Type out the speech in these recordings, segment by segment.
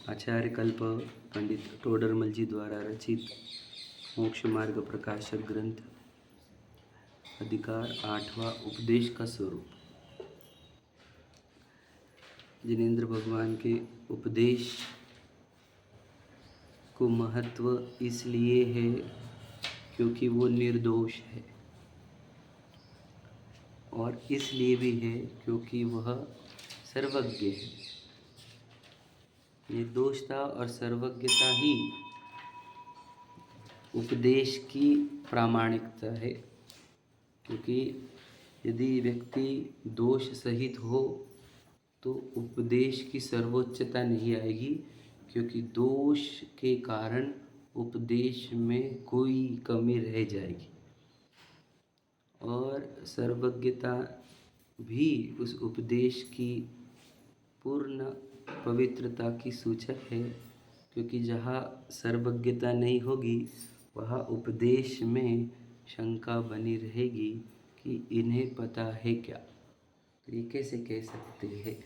आचार्य कल्प पंडित टोडरमल जी द्वारा रचित मोक्ष मार्ग प्रकाशक ग्रंथ अधिकार 8वां उपदेश का स्वरूप। जिनेंद्र भगवान के उपदेश को महत्व इसलिए है क्योंकि वो निर्दोष है, और इसलिए भी है क्योंकि वह सर्वज्ञ है। निर्दोषता और सर्वज्ञता ही उपदेश की प्रामाणिकता है, क्योंकि यदि व्यक्ति दोष सहित हो तो उपदेश की सर्वोच्चता नहीं आएगी, क्योंकि दोष के कारण उपदेश में कोई कमी रह जाएगी। और सर्वज्ञता भी उस उपदेश की पूर्ण पवित्रता की सूचक है, क्योंकि जहाँ सर्वज्ञता नहीं होगी वहाँ उपदेश में शंका बनी रहेगी कि इन्हें पता है क्या, तो ये कैसे कह सकते हैं,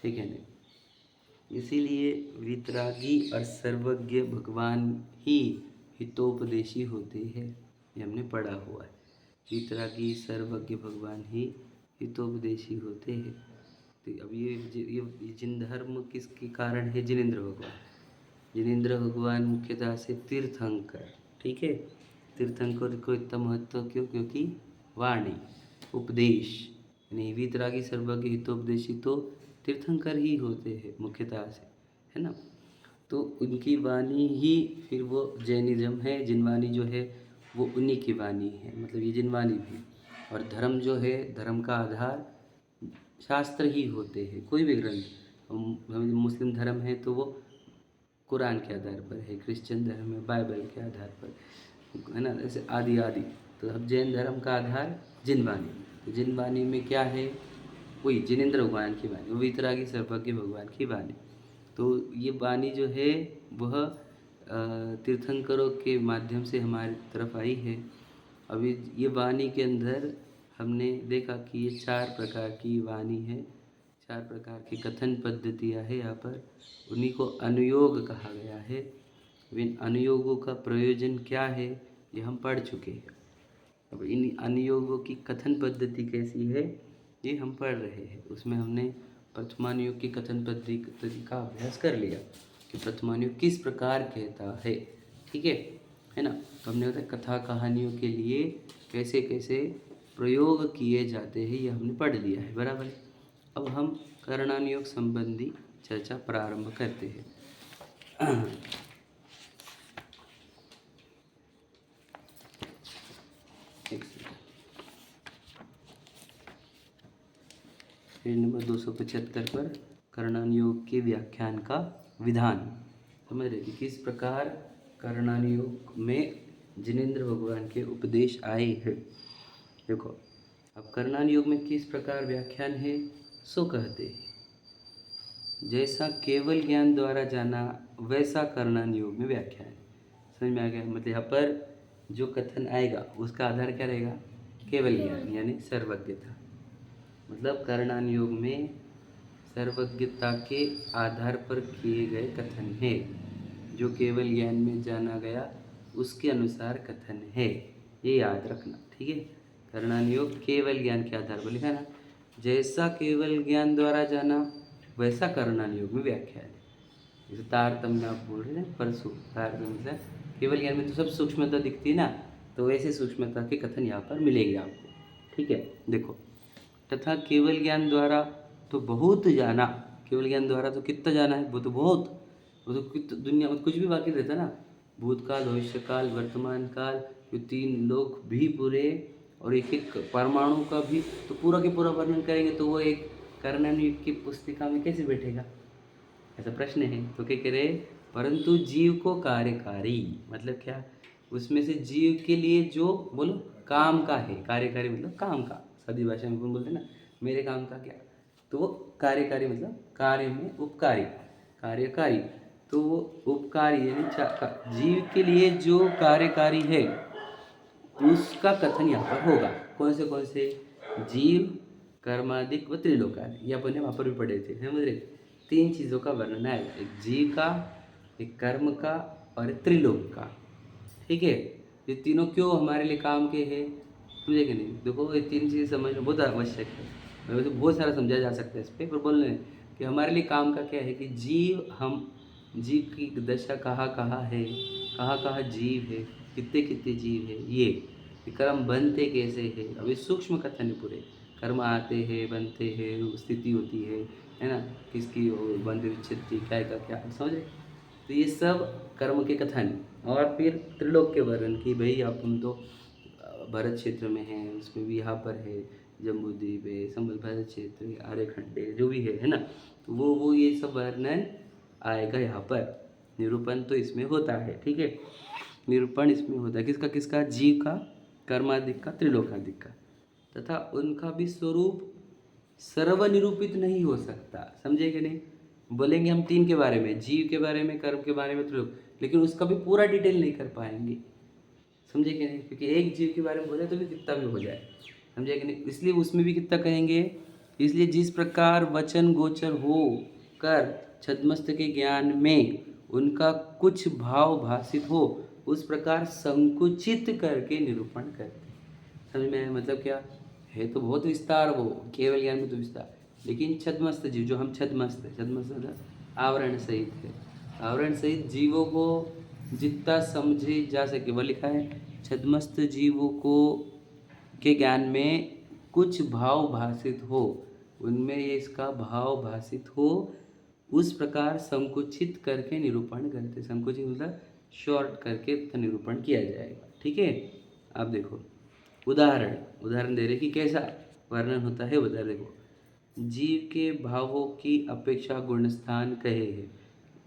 है क्या नहीं। इसीलिए वितरागी और सर्वज्ञ भगवान ही हितोपदेशी होते हैं, ये हमने पढ़ा हुआ है। वितरागी सर्वज्ञ भगवान ही हितोपदेशी होते हैं। तो अब ये जिन धर्म किसके कारण है? जिनेंद्र भगवान। जिनेंद्र भगवान मुख्यतः से तीर्थंकर, ठीक है। तीर्थंकर को इतना महत्व क्यों? क्योंकि वाणी उपदेश, यानी वितरागी सर्वज्ञ हितोपदेशी तो तीर्थंकर ही होते हैं मुख्यतः से, है ना। तो उनकी वाणी ही फिर वो जैनिज्म है, जिनवाणी जो है वो उन्हीं की वाणी है, मतलब ये जिनवाणी भी। और धर्म जो है, धर्म का आधार शास्त्र ही होते हैं, कोई भी ग्रंथ। मुस्लिम धर्म है तो वो कुरान के आधार पर है, क्रिश्चियन धर्म है बाइबल के आधार पर, है ना, ऐसे आदि आदि। तो अब जैन धर्म का आधार जिनवाणी। तो जिनवाणी में क्या है? वही जिनेंद्र भगवान की वाणी, वो वितरागी सर्वज्ञ भगवान की वाणी। तो ये वाणी जो है वह तीर्थंकरों के माध्यम से हमारी तरफ आई है। अभी ये वाणी के अंदर हमने देखा कि ये 4 प्रकार की वाणी है, 4 प्रकार की कथन पद्धतियाँ है यहाँ पर। उन्हीं को अनुयोग कहा गया है। इन अनुयोगों का प्रयोजन क्या है ये हम पढ़ चुके हैं। अब इन अनुयोगों की कथन पद्धति कैसी है ये हम पढ़ रहे हैं। उसमें हमने प्रथमानुयोग की कथन पद्धति का अभ्यास कर लिया कि प्रथमानुयोग किस प्रकार कहता है, ठीक है ना। तो हमने बताया कथा कहानियों के लिए कैसे कैसे प्रयोग किए जाते हैं ये हमने पढ़ लिया है, बराबर है। अब हम कर्णानुयोग संबंधी चर्चा प्रारंभ करते हैं। पेज नंबर 275 पर कर्णानुयोग के व्याख्यान का विधान समझ रहे कि किस प्रकार कर्णानुयोग में जिनेंद्र भगवान के उपदेश आए हैं। देखो, अब कर्णानुयोग में किस प्रकार व्याख्यान है सो कहते हैं, जैसा केवल ज्ञान द्वारा जाना वैसा कर्णानुयोग में व्याख्यान है। समझ में आ गया? मतलब यहाँ पर जो कथन आएगा उसका आधार क्या रहेगा? केवल ज्ञान यानी सर्वज्ञता। मतलब कर्णानुयोग में सर्वज्ञता के आधार पर किए गए कथन है, जो केवल ज्ञान में जाना गया उसके अनुसार कथन है, ये याद रखना, ठीक है। कर्णानुयोग केवल ज्ञान के आधार पर लिखा ना, जैसा केवल ज्ञान द्वारा जाना वैसा कर्णानुयोग में व्याख्या है। जैसे तारतम्य आप बोल रहे हैं परसों, तारतम्य केवल ज्ञान में तो सब सूक्ष्मता दिखती है ना, तो वैसे सूक्ष्मता के कथन यहाँ पर मिलेंगे आपको, ठीक है। देखो, तथा केवल ज्ञान द्वारा तो बहुत जाना, केवल ज्ञान द्वारा तो कितना जाना है? वो तो बहुत, वो तो दुनिया में कुछ भी बाकी रहता ना, भूतकाल भविष्यकाल वर्तमान काल, ये 3 लोक भी पूरे, और एक एक परमाणु का भी तो पूरा के पूरा वर्णन करेंगे तो वो एक कर्णानुयोग की पुस्तिका में कैसे बैठेगा? ऐसा प्रश्न है। तो क्या कह रहे? परंतु जीव को कार्यकारी, मतलब क्या? उसमें से जीव के लिए जो बोलो काम का है, कार्यकारी मतलब काम का, सादी भाषा में बोलते हैं ना मेरे काम का क्या, तो वो कार्यकारी मतलब कार्य में उपकारी, कार्यकारी, तो वो उपकारी यानी जीव के लिए जो कार्यकारी है उसका कथन यहाँ पर होगा। कौन से? जीव, कर्मादिक व त्रिलोकादि, ये अपन ने वहाँ पर भी पढ़े थे, समझ रहे। तीन चीज़ों का वर्णन आएगा, एक जीव का, एक कर्म का और एक त्रिलोक का। ठीक है, ये तीनों क्यों हमारे लिए काम के हैं, समझे कि नहीं? देखो ये तीन चीज़ समझना बहुत आवश्यक है। वैसे बहुत सारा समझा जा सकता है इस पर बोलने कि हमारे लिए काम का क्या है कि जीव की दशा कहाँ कहाँ है, कहाँ कहाँ जीव है, कितने कितने जीव है, ये कर्म बनते कैसे है। अभी सूक्ष्म कथन है पूरे, कर्म आते हैं, बनते हैं, स्थिति होती है ना, किसकी बंध विच्छेद की क्या का क्या, समझे? तो ये सब कर्म के कथन। और फिर त्रिलोक के वर्णन की भाई अब हम तो भरत क्षेत्र में हैं, उसमें भी यहाँ पर है जम्बूद्वीप है, संबल भरत क्षेत्र, आर्यखंड है, जो भी है ना, तो वो ये सब वर्णन आएगा यहाँ पर। निरूपण तो इसमें होता है, ठीक है, निरूपण इसमें होता है किसका किसका, जीव का, कर्मादिक का, त्रिलोकादिक का, तथा उनका भी स्वरूप सर्वनिरूपित नहीं हो सकता, समझे कि नहीं? बोलेंगे हम तीन के बारे में, जीव के बारे में, कर्म के बारे में, त्रिलोक, लेकिन उसका भी पूरा डिटेल नहीं कर पाएंगे, समझे कि नहीं? क्योंकि एक जीव के बारे में बोले तो भी कितना भी हो जाए, समझे कि नहीं? इसलिए उसमें भी कितना कहेंगे। इसलिए जिस प्रकार वचन गोचर हो कर छद्मस्त के ज्ञान में उनका कुछ भाव भाषित हो, उस प्रकार संकुचित करके निरूपण करते। समझ में आया? मतलब क्या है, तो बहुत विस्तार वो, केवल ज्ञान में तो विस्तार, लेकिन छद्मस्त जीव, जो हम छद्मस्त है, छद्मस्त मतलब आवरण सहित है, आवरण सहित जीवों को जितना समझे जा सके, वह लिखा है छद्मस्त जीवों को के ज्ञान में कुछ भाव भाषित हो, उनमें ये इसका भाव भाषित हो, उस प्रकार संकुचित करके निरूपण करते। संकुचित मतलब शॉर्ट करके निरूपण किया जाएगा, ठीक है। आप देखो उदाहरण दे रहे कि कैसा वर्णन होता है, बता देखो। जीव के भावों की अपेक्षा गुणस्थान कहे हैं।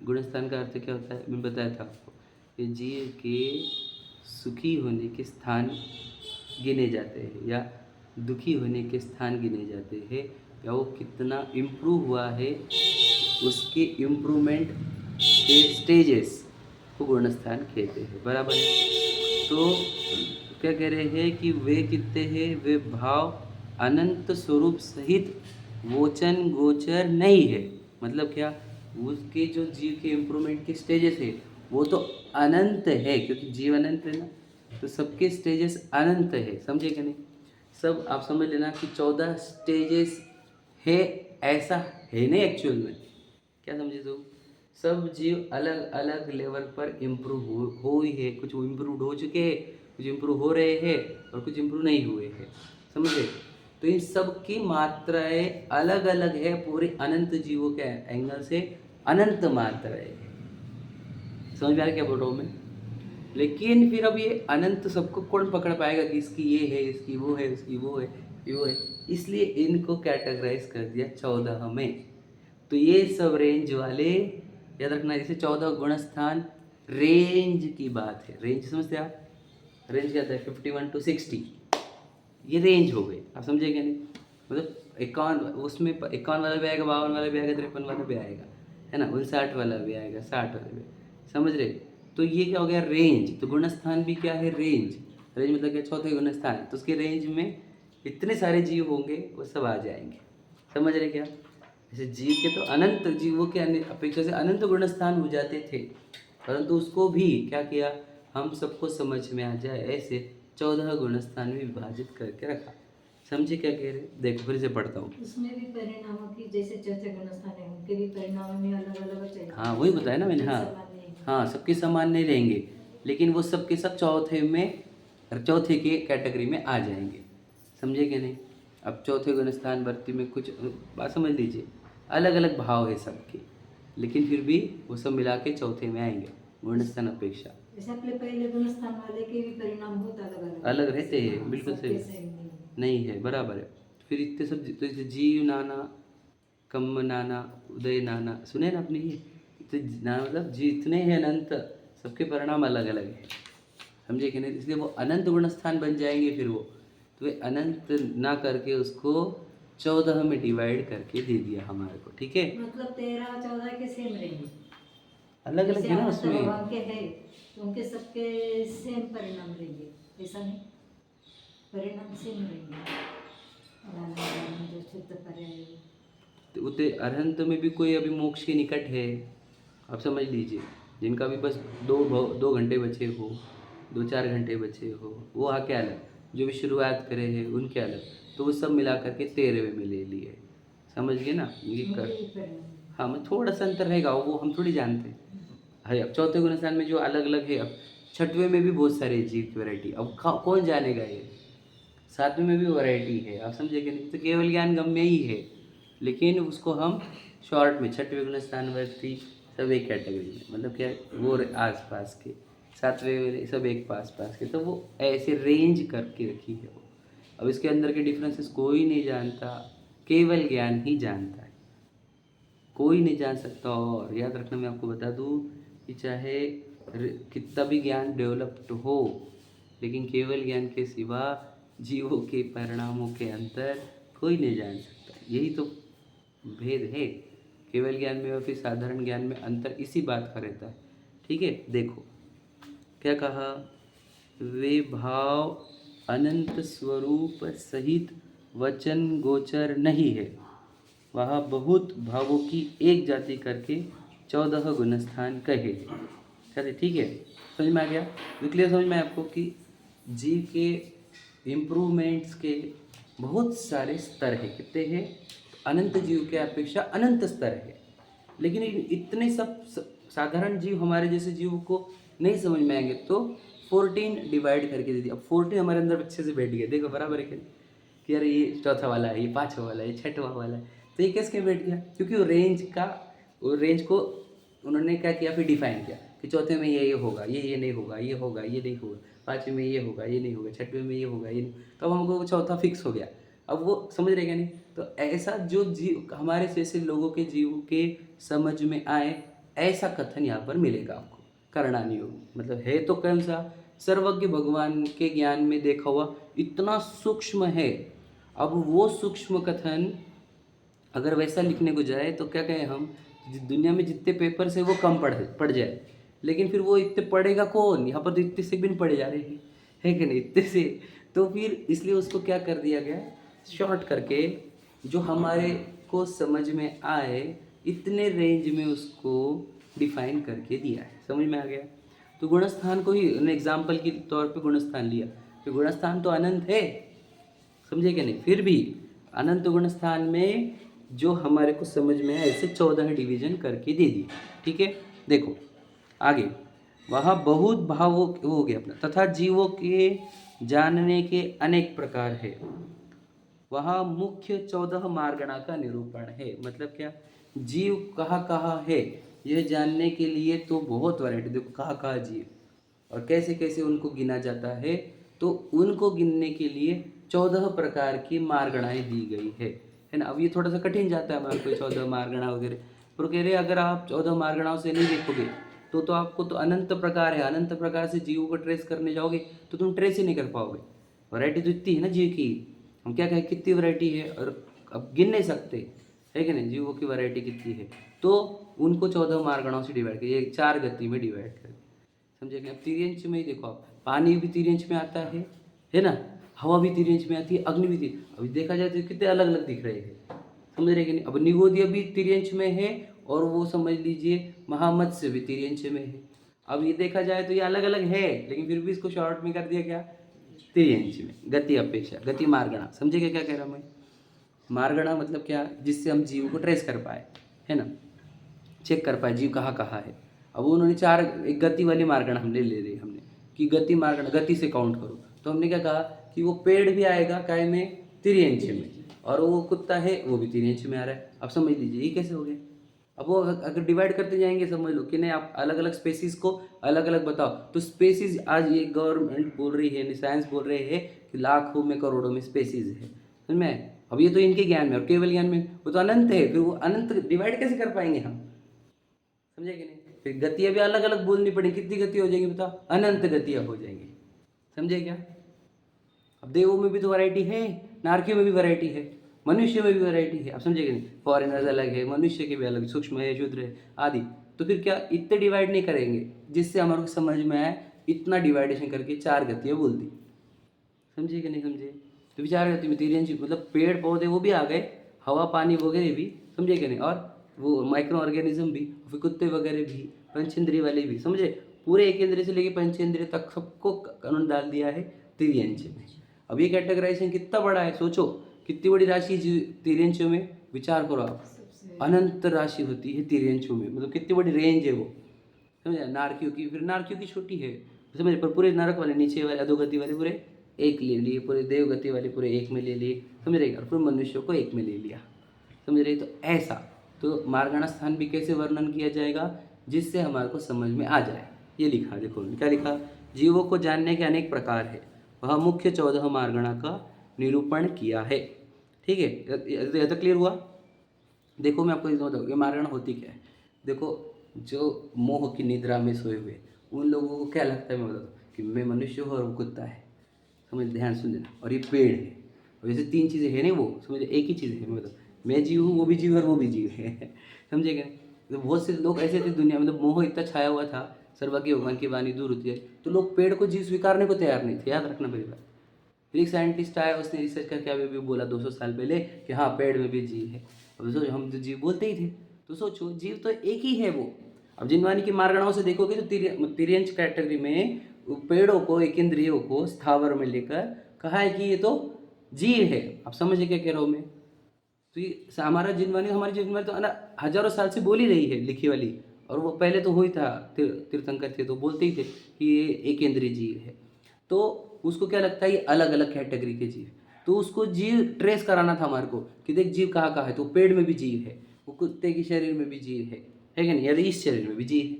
गुणस्थान का अर्थ क्या होता है, मैं बताया था आपको, कि जीव के सुखी होने के स्थान गिने जाते हैं या दुखी होने के स्थान गिने जाते हैं, या वो कितना इम्प्रूव हुआ है, उसके इम्प्रूवमेंट के स्टेजेस को गुणस्थान कहते हैं, बराबर है। तो क्या कह रहे हैं कि वे कितने हैं, वे भाव अनंत स्वरूप सहित वोचन गोचर नहीं है। मतलब क्या, उसके जो जीव के इम्प्रूवमेंट के स्टेजेस है वो तो अनंत है, क्योंकि जीव अनंत है ना, तो सबके स्टेजेस अनंत है, समझे कि नहीं? सब आप समझ लेना कि 14 स्टेजेस है, ऐसा है नहीं एक्चुअल में, क्या समझे तुम? सब जीव अलग अलग लेवल पर इम्प्रूव हो ही है, कुछ इम्प्रूव हो चुके हैं, कुछ इम्प्रूव हो रहे हैं और कुछ इम्प्रूव नहीं हुए हैं, समझे? तो इन सब की मात्राएं अलग अलग है, पूरे अनंत जीवों के एंगल से अनंत मात्राएं है। समझ में आ रहा क्या बोल रहा हूँ मैं? लेकिन फिर अब ये अनंत सबको कौन पकड़ पाएगा कि इसकी ये है, इसकी वो है, इसकी वो है, वो है, इसलिए इनको कैटेगराइज कर दिया 14 में। तो ये सब रेंज वाले याद रखना, जैसे 14 गुणस्थान रेंज की बात है, रेंज समझते आप? रेंज क्या होता है, 51 to 60, ये रेंज हो गई, आप समझे क्या नहीं? मतलब 51, उसमें 51 वाला भी आएगा, 52 वाला भी आएगा, 53 वाला भी आएगा, है ना, 59 वाला भी आएगा, 60 वाला भी, समझ रहे? तो ये क्या हो गया, रेंज। तो गुणस्थान भी क्या है, रेंज। रेंज मतलब क्या, चौथे गुणस्थान, तो उसके रेंज में इतने सारे जीव होंगे, वो सब आ जाएंगे, समझ रहे क्या? जैसे जीव के तो अनंत, जीवों के अपेक्षा से अनंत गुणस्थान हो जाते थे, परंतु उसको भी क्या किया, हम सबको समझ में आ जाए ऐसे 14 गुणस्थान में विभाजित करके रखा। समझे क्या कह रहे? देखो फिर से पढ़ता हूँ। उसमें भी परिणामों की, जैसे चौथे गुणस्थान है, उनके भी परिणामों में अलग अलग चाहिए। हाँ वही बताया ना मैंने, हाँ हाँ, सबके समान नहीं रहेंगे, लेकिन वो सबके सब चौथे में, चौथे के कैटेगरी में आ जाएंगे, समझे कि नहीं? अब चौथे गुणस्थान भर्ती में कुछ बात समझ लीजिए, अलग अलग भाव है सबके, लेकिन फिर भी वो सब मिला के चौथे में आएंगे गुणस्थान अपेक्षा। जैसे अपने पहले गुणस्थान वाले के भी परिणाम बहुत अलग अलग अलग रहते हैं, बिल्कुल सही, नहीं है, बराबर है। फिर इतने सब, तो जैसे जीव नाना, कम्म नाना, उदय नाना, सुने ना अपने ये, तो नाना मतलब जितने हैं अनंत, सबके परिणाम अलग अलग हैं, समझे कि नहीं? इसलिए वो अनंत गुणस्थान बन जाएंगे फिर वो, तो वे अनंत ना करके उसको 14 में डिवाइड करके दे दिया हमारे को, ठीक है। मतलब 13 14 के सेम रहेंगे, अलग अलग है ना उसमें, भगवान के है, तो उनके सबके सेम परिणाम रहेंगे, ऐसा नहीं, परिणाम सेम रहेंगे, जो शुद्ध पर्याय। तो उतने अरहंत में भी कोई अभी मोक्ष के निकट है, आप समझ लीजिए, जिनका भी बस 2 घंटे बचे हो, 2-4 घंटे बचे हो, वो आके अलग, जो भी शुरुआत करे हैं उनके अलग, तो वो सब मिला करके 13वें में ले लिए, समझ गए ना ये कर। उनके ऊपर है। हाँ, मैं थोड़ा सा अंतर रहेगा, वो हम थोड़ी जानते हैं। है अब चौथे गुण स्थान में जो अलग अलग है, अब छठवें में भी बहुत सारे जीव की वैरायटी, अब कौन जानेगा ये। सातवें में भी वैरायटी है, आप समझे कि नहीं, तो केवल ज्ञान गम्य ही है, लेकिन उसको हम शॉर्ट में छठवें गुण स्थान वर्ती सब एक कैटेगरी में, मतलब क्या वो आस पास के, सातवें वाले सब एक पास पास के, तो वो ऐसे रेंज करके रखी है वो। अब इसके अंदर के डिफरेंसेस कोई नहीं जानता, केवल ज्ञान ही जानता है, कोई नहीं जान सकता। और याद रखना, मैं आपको बता दूं कि चाहे कितना भी ज्ञान डेवलप्ड हो, लेकिन केवल ज्ञान के सिवा जीवों के परिणामों के अंतर कोई नहीं जान सकता। यही तो भेद है केवल ज्ञान में और फिर साधारण ज्ञान में, अंतर इसी बात का रहता है। ठीक है, देखो क्या कहा, वे भाव अनंत स्वरूप सहित वचन गोचर नहीं है, वह बहुत भावों की एक जाति करके 14 गुणस्थान कहे। चलिए ठीक है, समझ में आ गया, तो क्लियर समझ में आया आपको कि जीव के इम्प्रूवमेंट्स के बहुत सारे स्तर है, कितने हैं, अनंत जीव के अपेक्षा अनंत स्तर है, लेकिन इतने सब साधारण जीव हमारे जैसे जीव को नहीं समझ में आएंगे, तो 14 डिवाइड करके दे दिया। अब 14 हमारे अंदर अच्छे से बैठ गया, देखो बराबर है कि यार ये चौथा वाला है, ये पाँचवा वाला है, ये छठवां वाला है, तो ये कैसे बैठ गया, क्योंकि वो रेंज को उन्होंने क्या किया, फिर डिफाइन किया कि चौथे में ये होगा, ये नहीं होगा, ये होगा, ये नहीं होगा, पाँचवें में ये होगा, ये नहीं होगा, छठवें में ये होगा, ये नहीं, तो अब हमको वो चौथा फिक्स हो गया। अब वो समझ रहे क्या नहीं, तो ऐसा जो जीव हमारे जैसे लोगों के जीव के समझ में आए, ऐसा कथन यहाँ पर मिलेगा आपको, करना नहीं होगा, मतलब है तो कौन सा, सर्वज्ञ भगवान के ज्ञान में देखा हुआ इतना सूक्ष्म है। अब वो सूक्ष्म कथन अगर वैसा लिखने को जाए तो क्या कहें हम, दुनिया में जितने पेपर से वो कम पढ़ जाए, लेकिन फिर वो इतने पढ़ेगा कौन, यहाँ पर तो इतने से भी नहीं पढ़े जा रहे हैं, है कि नहीं, इतने से, तो फिर इसलिए उसको क्या कर दिया गया, शॉर्ट करके जो हमारे को समझ में आए इतने रेंज में उसको डिफाइन करके दिया है, समझ में आ गया। तो गुणस्थान को ही एग्जाम्पल के तौर पे गुणस्थान लिया, तो गुणस्थान तो अनंत है, समझे क्या नहीं, फिर भी अनंत गुणस्थान में जो हमारे को समझ में आए ऐसे 14 डिवीजन करके दे दिए। ठीक है, देखो आगे, वह बहुत भावों हो गया अपना, तथा जीवों के जानने के अनेक प्रकार है, वह मुख्य 14 मार्गणा का निरूपण है। मतलब क्या, जीव कहाँ कहाँ है यह जानने के लिए तो बहुत वैरायटी, देखो कहाँ कहाँ जीव और कैसे कैसे उनको गिना जाता है, तो उनको गिनने के लिए 14 प्रकार की मार्गणाएं दी गई है ना। अब ये थोड़ा सा कठिन जाता है हमारे को 14 मार्गणा वगैरह, पर कह रहे अगर आप 14 मार्गणाओं से नहीं देखोगे तो आपको तो अनंत प्रकार है, अनंत प्रकार से जीवों को ट्रेस करने जाओगे तो तुम ट्रेस ही नहीं कर पाओगे। वैरायटी तो इतनी है ना जीव की, हम क्या कहें कितनी वैरायटी है, और अब गिन नहीं सकते, है कि नहीं, जीवों की वैरायटी कितनी है, तो उनको 14 मार्गणाओं से डिवाइड करिए, 4 गति में डिवाइड करिए, समझे क्या। अब तिर्यंच में ही देखो आप, पानी भी तिर्यंच में आता है ना, हवा भी तिर्यंच में आती है, अग्नि भी अभी देखा जाए तो कितने अलग अलग दिख रहे हैं, समझ रहे कि नहीं। अब निगोदिया भी तिर्यंच में है, और वो समझ लीजिए महामत्स्य भी तिर्यंच में है। अब ये देखा जाए तो ये अलग अलग है, लेकिन फिर भी इसको शॉर्ट में कर दिया क्या, तिर्यंच में, गति अपेक्षा, गति मार्गणा, समझे क्या कह रहा हूँ मैं। मार्गणा मतलब क्या, जिससे हम जीव को ट्रेस कर पाए, है ना, चेक कर पाए जीव कहाँ कहाँ है। अब उन्होंने 4 एक गति वाली मार्गणा हमने ले ली, हमने कि गति मार्गणा, गति से काउंट करो, तो हमने क्या कहा कि वो पेड़ भी आएगा काय में, तिर्यंच में, और वो कुत्ता है वो भी तिर्यंच में आ रहा है। अब समझ लीजिए ये कैसे हो गया। अब वो अगर डिवाइड करते जाएंगे, समझ लो कि नहीं, आप अलग अलग स्पेसीज को अलग अलग बताओ, तो स्पेसीज आज ये गवर्नमेंट बोल रही है, साइंस बोल रहे हैं कि लाखों में करोड़ों में स्पेसीज है, समझ में। अब ये तो इनके ज्ञान में, और केवल ज्ञान में वो तो अनंत है, फिर वो अनंत डिवाइड कैसे कर पाएंगे हम, समझे कि नहीं। फिर गतियाँ भी अलग अलग बोलनी पड़ी, कितनी गति हो जाएंगी बताओ, अनंत गतियाँ हो जाएंगी, समझे क्या। अब देवों में भी तो वैरायटी है, नारकियों में भी वैरायटी है, मनुष्य में भी वैरायटी है, आप समझे कि नहीं। फॉरेनर्स अलग है, मनुष्य के भी अलग, सूक्ष्म है, क्षुद्र है आदि, तो फिर क्या इतने डिवाइड नहीं करेंगे जिससे हमारे को समझ में आए, इतना डिवाइडेशन करके 4 गतियाँ बोल दी, समझे कि नहीं समझे। तो 4 गति में तिर्यंच मतलब पेड़ पौधे वो भी आ गए, हवा पानी वगैरह भी, समझे कि नहीं। और वो माइक्रो ऑर्गेनिज्म भी, फिर कुत्ते वगैरह भी, पंचेंद्रिय वाले भी, समझे। पूरे एक इंद्रिय से लेके पंचेंद्रिय तक सबको कानून डाल दिया है तिर्यंच में। अब ये कैटेगराइजेशन कितना बड़ा है, सोचो कितनी बड़ी राशि तिर्यंचों में, विचार करो आप। अनंत राशि होती है तिर्यंचों में, मतलब कितनी बड़ी रेंज है वो, समझे। नारकियों की, फिर नारकियों की छोटी है, समझे, पर पूरे नरक वाले, नीचे वाले अधोगति वाले पूरे एक ले लिए, पूरे देवगति वाले पूरे एक में ले लिए, समझ रहे। और फिर मनुष्यों को एक में ले लिया, समझ रहे। तो ऐसा तो मार्गणा स्थान भी कैसे वर्णन किया जाएगा, जिससे हमारे को समझ में आ जाए। ये लिखा, देखो क्या लिखा, जीवों को जानने के अनेक प्रकार है, वह मुख्य 14 मार्गणा का निरूपण किया है। ठीक है, ये तो क्लियर हुआ। देखो मैं आपको बताऊँ ये मार्गणा होती क्या है। देखो जो मोह की निद्रा में सोए हुए उन लोगों को क्या लगता है, मैं बताता हूँ कि मैं मनुष्य हूँ और वो कुत्ता है, समझ, ध्यान सुन लेना। और ये पेड़ है, और जैसे 3 चीज़ें हैं नहीं, वो समझ, एक ही चीज़ है, मैं बताऊँ, मैं जीव हूँ, वो भी जीव है और वो भी जीव है समझे क्या। तो बहुत से लोग ऐसे थे दुनिया में, मतलब मोह इतना छाया हुआ था, सर्वज्ञ भगवान की वाणी दूर होती है, तो लोग पेड़ को जीव स्वीकारने को तैयार नहीं थे, याद रखना मेरी बात। फिर एक साइंटिस्ट आया, उसने रिसर्च करके अभी भी बोला 200 साल पहले कि हाँ पेड़ में भी जीव है। अब सोचो, हम तो जीव बोलते ही थे, तो सोचो जीव तो एक ही है वो। अब जिनवानी की मार्गणाओं से देखोगे तो तिर्यंच कैटेगरी में पेड़ों को, एक इंद्रियों को स्थावर में लेकर कहा है कि ये तो जीव है। आप समझे क्या कह रहा हूँ मैं। तो ये हमारी जिनवानी तो ना हजारों साल से बोल ही रही है, लिखी वाली। और वो पहले तो हुई था, तीर्थंकर थे तो बोलते ही थे कि ये एक इंद्रिय जीव है। तो उसको क्या लगता है ये अलग अलग कैटेगरी के जीव, तो उसको जीव ट्रेस कराना था हमारे को कि देख जीव कहाँ कहाँ है। तो पेड़ में भी जीव है, वो कुत्ते के शरीर में भी जीव है कि नहीं, यार इस शरीर में भी जीव है।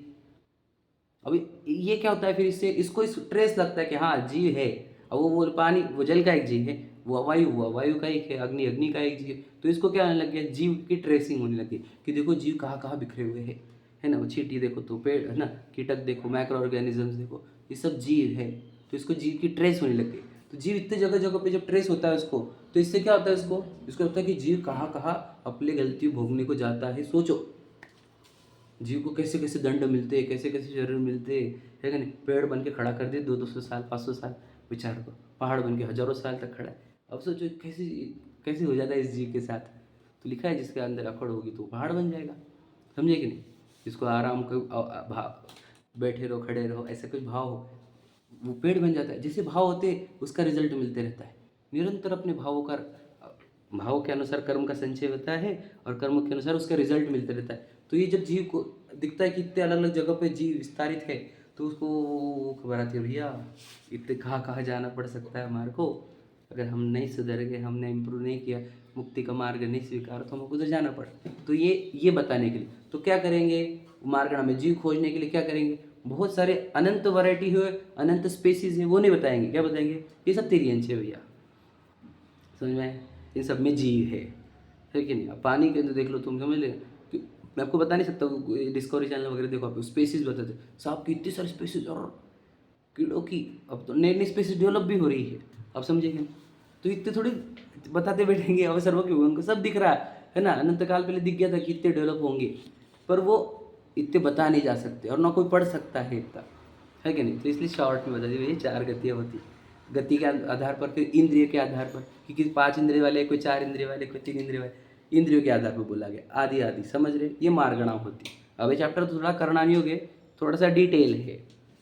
अभी ये क्या होता है, फिर इससे इसको इस ट्रेस लगता है कि हाँ जीव है। अब वो पानी, वो जल का एक जीव है, वो वायु हुआ वायु का एक है, अग्नि अग्नि का एक जीव। तो इसको क्या होने लग गया, जीव की ट्रेसिंग होने लगी कि देखो जीव कहाँ कहाँ बिखरे हुए हैं, है ना। वो चींटी देखो तो पेड़ है ना, कीटक देखो, माइक्रो ऑर्गेनिजम्स देखो, ये सब जीव है। तो इसको जीव की ट्रेस होने लग गई। तो जीव इतने जगह जगह पे जब ट्रेस होता है उसको, तो इससे क्या होता है, इसको होता है कि जीव कहाँ कहाँ अपनी गलती भोगने को जाता है। सोचो जीव को कैसे कैसे दंड मिलते हैं, कैसे कैसे शरीर मिलते हैं, है कि नहीं। पेड़ बन के खड़ा कर दिए 200 साल 500 साल, विचार करो, पहाड़ बन के हजारों साल तक खड़ा है। अब सोचो कैसे कैसे हो जाता है इस जीव के साथ। तो लिखा है जिसके अंदर अकड़ होगी तो पहाड़ बन जाएगा, समझे कि नहीं। जिसको आराम को भाव, बैठे रहो खड़े रहो ऐसा कुछ भाव हो, वो पेड़ बन जाता है। जैसे भाव होते उसका रिजल्ट मिलते रहता है। निरंतर अपने भाव के अनुसार कर्म का संचय होता है और कर्म के अनुसार उसका रिजल्ट मिलता रहता है। तो ये जब जीव को दिखता है कि इतने अलग अलग जगह पे जीव विस्तारित है, तो उसको खबर आती है भैया इतने कहाँ कहाँ जाना पड़ सकता है हमारे को। अगर हम नहीं सुधर गए, हमने इम्प्रूव नहीं किया, मुक्ति का मार्ग नहीं स्वीकार, तो हमको उधर जाना पड़ा। तो ये बताने के लिए तो क्या करेंगे, मार्गणा में जीव खोजने के लिए क्या करेंगे, बहुत सारे अनंत वैरायटी हुए, अनंत स्पेसीज है, वो नहीं बताएंगे। क्या बताएंगे, ये सब तिर्यंच है भैया, समझ में आया? इन सब में जीव है कि नहीं। अब पानी के अंदर देख लो तुम, समझ ले कि मैं आपको बता नहीं सकता, डिस्कवरी चैनल वगैरह देखो आप, स्पेसीज बताते, सांप की इतनी सारी स्पेसीज और कीड़ों की अब तो नई नई स्पेसीज डेवलप भी हो रही है, आप समझेंगे। तो इतने थोड़ी बताते बैठेंगे, अब सर्व के उनको सब दिख रहा है ना। अनंत काल पहले दिख गया था कि इतने डेवलप होंगे, पर वो इतने बता नहीं जा सकते और ना कोई पढ़ सकता है इतना, है कि नहीं। तो इसलिए शॉर्ट में बता दी भैया 4 गतियाँ होती, गति के आधार पर, फिर इंद्रिय के आधार पर कि किसी 5 इंद्रिय वाले, कोई 4 इंद्रिय वाले, कोई 3 इंद्रिय वाले, इंद्रियों के आधार पर बोला गया आदि आदि, समझ रहे। ये मार्गणा होती। अब ये चैप्टर थोड़ा करना नहीं होगे, थोड़ा सा डिटेल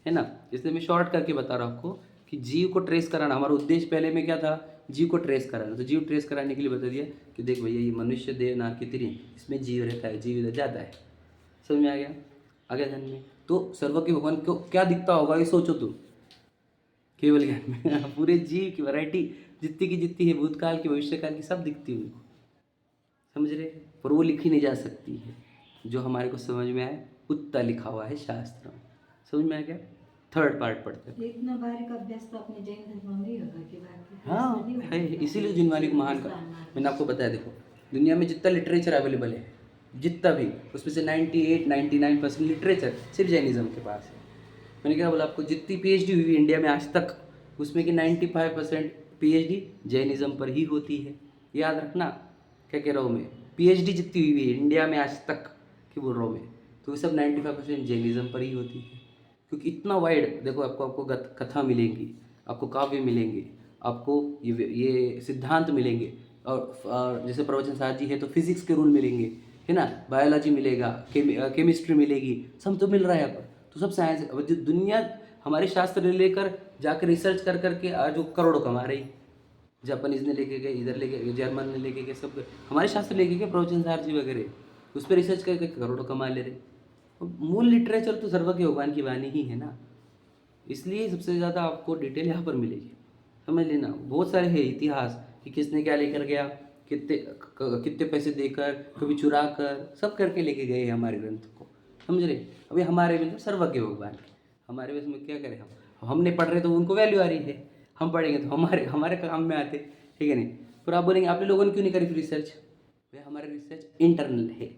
है ना, इसलिए मैं शॉर्ट करके बता रहा हूँ आपको कि जीव को ट्रेस कराना हमारा उद्देश्य पहले में क्या था, जीव को ट्रेस कराना। तो जीव ट्रेस कराने के लिए बता दिया कि देख भैया ये मनुष्य देह नार की तिरी, इसमें जीव रहता है, जीव इधर जाता है, समझ में आ गया, आगे ध्यान में। तो सर्व के भगवान को क्या दिखता होगा ये सोचो तुम, केवल ज्ञान में पूरे जीव की वैरायटी जितनी की जितनी है, भूतकाल की भविष्यकाल की सब दिखती है उनको, समझ रहे। पर वो लिखी नहीं जा सकती है, जो हमारे को समझ में आए उतना लिखा हुआ है शास्त्र में, समझ में आ गया। थर्ड पार्ट पढ़ते हैं। इतना बारीक अभ्यास तो अपने जैन धर्म में ही होगा कि बाकी हाँ है, इसीलिए जिनवानी को महान का मैंने आपको बताया। देखो दुनिया में जितना लिटरेचर अवेलेबल है, जितना भी, उसमें से 98-99% लिटरेचर सिर्फ जैनिज्म के पास है। मैंने क्या बोला आपको, जितनी PhD हुई इंडिया में आज तक, उसमें कि 95% PhD जैनिज्म पर ही होती है। याद रखना क्या कह रहा हूँ मैं, PhD जितनी हुई है इंडिया में आज तक की बोल रहा हूँ मैं, तो ये सब 95% जैनिज्म पर ही होती है। क्योंकि इतना वाइड देखो, आपको कथा मिलेंगी, आपको काव्य मिलेंगे, आपको ये सिद्धांत मिलेंगे, और जैसे प्रवचन साथ जी है तो फिजिक्स के रूल मिलेंगे, है ना, बायोलॉजी मिलेगा, केमिस्ट्री मिलेगी, सब तो मिल रहा है यहाँ पर। तो सब साइंस, अब जो दुनिया हमारे शास्त्र ले लेकर जाकर रिसर्च कर करके आज जो करोड़ों कमा रही, जापानीज ने लेके गए, इधर लेके गए, जर्मन ने लेके गए, सब हमारे शास्त्र लेके गए, प्रवचन सार जी वगैरह, उस पर रिसर्च करके करोड़ों कमा ले रहे। मूल लिटरेचर तो सर्वज्ञ भगवान की वाणी ही है ना, इसलिए सबसे ज़्यादा आपको डिटेल यहाँ पर मिलेगी। समझ लेना, बहुत सारे है इतिहास कि किसने क्या लेकर गया, कितने पैसे देकर, कभी चुरा कर, सब करके लेके गए हैं हमारे ग्रंथ को। समझ रहे, अभी हमारे मतलब सर्वज्ञ भगवान के, हमारे बस में क्या करें हम नहीं पढ़ रहे तो उनको वैल्यू आ रही है, हम पढ़ेंगे तो हमारे हमारे काम में आते, ठीक है नहीं। फिर आप बोलेंगे आपने लोगों ने क्यों नहीं करी रिसर्च? भाई हमारा रिसर्च इंटरनल है,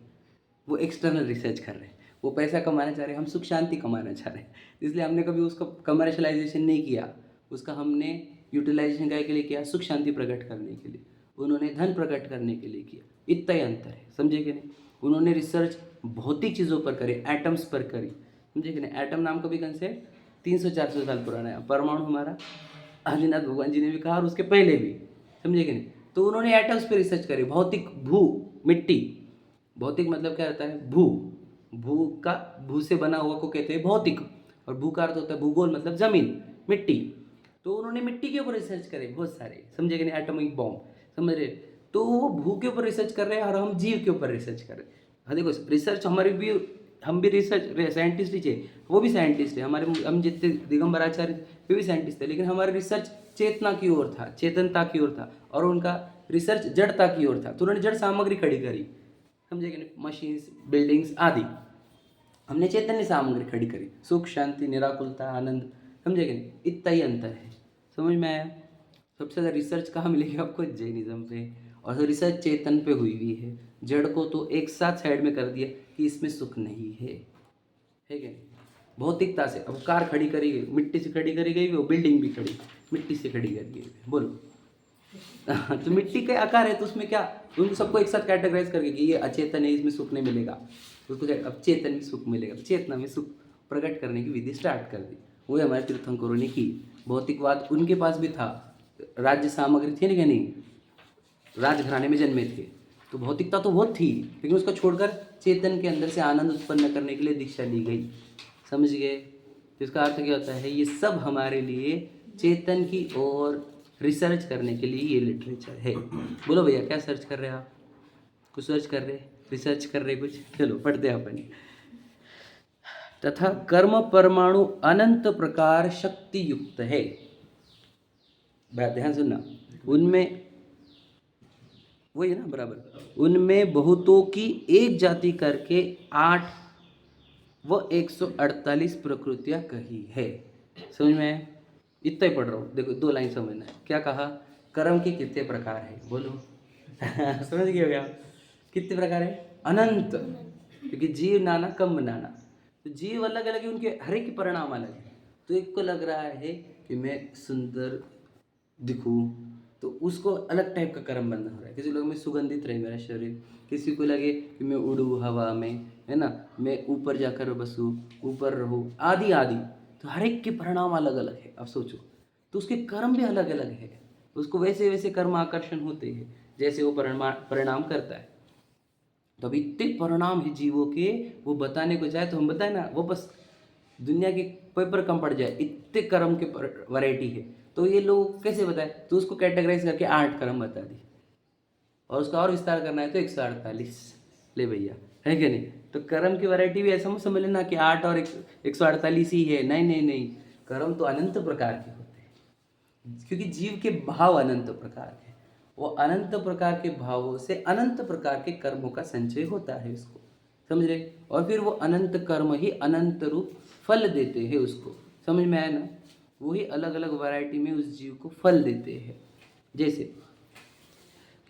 वो एक्सटर्नल रिसर्च कर रहे हैं, वो पैसा कमाना चाह रहे हैं, हम सुख शांति कमाना चाह रहे हैं, इसलिए हमने कभी उसका कमर्शलाइजेशन नहीं किया, उसका हमने यूटिलाइजेशन क्या के लिए किया? सुख शांति प्रकट करने के लिए, उन्होंने धन प्रकट करने के लिए किया, इतना ही अंतर है, समझे कि नहीं। उन्होंने रिसर्च भौतिक चीज़ों पर करी, एटम्स पर करी, समझे कि नहीं। एटम नाम का भी कंसेप्ट 300-400 साल पुराना है, परमाणु हमारा आदिनाथ भगवान जी ने भी कहा और उसके पहले भी, समझे कि नहीं। तो उन्होंने एटम्स पे रिसर्च करी, भौतिक, भू, मिट्टी, भौतिक मतलब क्या रहता है? भू, भू का, भू से बना हुआ को कहते हैं भौतिक, और भू का अर्थ होता है भूगोल, मतलब जमीन, मिट्टी। तो उन्होंने मिट्टी के ऊपर रिसर्च करे बहुत सारे, समझे कि नहीं, एटॉमिक बॉम्ब, समझ रहे। तो वो भू के ऊपर रिसर्च कर रहे हैं और हम जीव के ऊपर रिसर्च कर रहे हैं। हाँ देखो, रिसर्च हमारी भी, हम भी रिसर्च साइंटिस्ट ही थे, वो भी साइंटिस्ट है, हमारे हम जितने दिगंबर आचार्य वे भी साइंटिस्ट थे, लेकिन हमारा रिसर्च चेतना की ओर था, चेतनता की ओर था, और उनका रिसर्च जड़ता की ओर था। तो उन्होंने जड़ सामग्री खड़ी करी, समझे कि नहीं, मशीन्स, बिल्डिंग्स आदि। हमने चैतन्य सामग्री खड़ी करी, सुख शांति निराकुलता आनंद, समझे कि नहीं, इतना ही अंतर है, समझ में आया। सबसे ज़्यादा रिसर्च कहाँ मिलेगी आपको? जैनिज्म पे, और तो रिसर्च चेतन पे हुई हुई है, जड़ को तो एक साथ साइड में कर दिया कि इसमें सुख नहीं है कि नहीं। भौतिकता से, अब कार खड़ी करी गई, मिट्टी से खड़ी करी गई, वो बिल्डिंग भी खड़ी मिट्टी से खड़ी करी गई, बोलो। तो मिट्टी के आकार है, तो उसमें क्या, उन सबको एक साथ कैटेगराइज करके कि ये अचेतन है, इसमें सुख नहीं मिलेगा, उसको अब चेतन में सुख मिलेगा, तो चेतना में सुख प्रकट करने की विधि स्टार्ट कर दी, वो हमारे तीर्थंकरों ने की। भौतिकवाद उनके पास भी था, राज्य सामग्री थी ना, नहीं, राजघराने में जन्मे थे, तो भौतिकता तो बहुत थी, लेकिन उसको छोड़कर चेतन के अंदर से आनंद उत्पन्न करने के लिए दीक्षा ली गई, समझ गए। तो इसका अर्थ क्या होता है? ये सब हमारे लिए चेतन की ओर रिसर्च करने के लिए ये लिटरेचर है। बोलो भैया, क्या सर्च कर रहे हैं आप? कुछ सर्च कर रहे, रिसर्च कर रहे कुछ? चलो पढ़ते हैं अपन। तथा कर्म परमाणु अनंत प्रकार शक्ति युक्त है, ध्यान सुनना, उनमें वही है ना, बराबर, उनमें बहुतों की एक जाति करके 8 व 148 प्रकृतियां कही है। समझ में आया? इतना ही पढ़ रहा हूँ, देखो 2 लाइन समझना है। क्या कहा? कर्म के कितने प्रकार है, बोलो। समझ गए क्या? कितने प्रकार है? अनंत, क्योंकि जीव नाना कर्म नाना, तो जीव अलग अलग है, उनके हर एक के परिणाम अलग है। तो एक को लग रहा है कि मैं सुंदर दिखूं, तो उसको अलग टाइप का कर्म बंधन हो रहा है। किसी लोग में सुगंधित रहे मेरा शरीर, किसी को लगे कि मैं उड़ूँ हवा में, है ना, मैं ऊपर जाकर बसूँ, ऊपर रहूँ, आदि आदि। तो हर एक के परिणाम अलग अलग है। अब सोचो, तो उसके कर्म भी अलग अलग है, उसको वैसे वैसे कर्म आकर्षण होते हैं जैसे वो परिणाम करता है। तो अब इतने परिणाम है जीवों के, वो बताने को जाए तो हम बताए ना, वो बस दुनिया के पेपर कम पड़ जाए, इतने कर्म के वैरायटी है। तो ये लोग कैसे बताए? तो उसको कैटेगराइज करके 8 कर्म बता दी, और उसका और विस्तार करना है तो 148 ले भैया, है कि नहीं। तो कर्म की वैरायटी भी ऐसा मत समझ लेना कि 8 और 148 ही है, नहीं नहीं नहीं, कर्म तो अनंत प्रकार के होते हैं, क्योंकि जीव के भाव अनंत प्रकार के, वो अनंत प्रकार के भावों से अनंत प्रकार के कर्मों का संचय होता है, उसको समझ रहे। और फिर वो अनंत कर्म ही अनंत रूप फल देते हैं उसको, समझ में आया ना। वही अलग अलग वैरायटी में उस जीव को फल देते हैं। जैसे